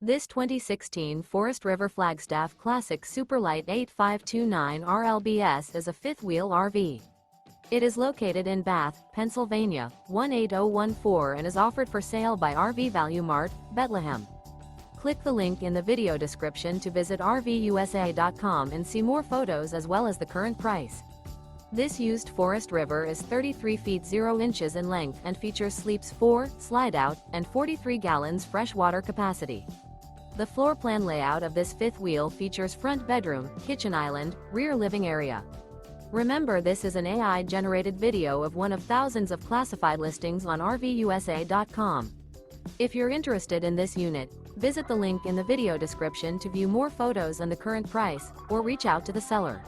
This 2016 Forest River Flagstaff Classic Superlite 8529 RLBS is a fifth-wheel RV. It is located in Bath, Pennsylvania, 18014 and is offered for sale by RV Value Mart, Behtlehem. Click the link in the video description to visit RVUSA.com and see more photos as well as the current price. This used Forest River is 33 feet 0 inches in length and features sleeps 4, Slideout, and 43 gallons freshwater capacity. The floor plan layout of this fifth wheel features front bedroom, kitchen island, rear living area. Remember, this is an AI-generated video of one of thousands of classified listings on RVUSA.com. If you're interested in this unit, visit the link in the video description to view more photos and the current price, or reach out to the seller.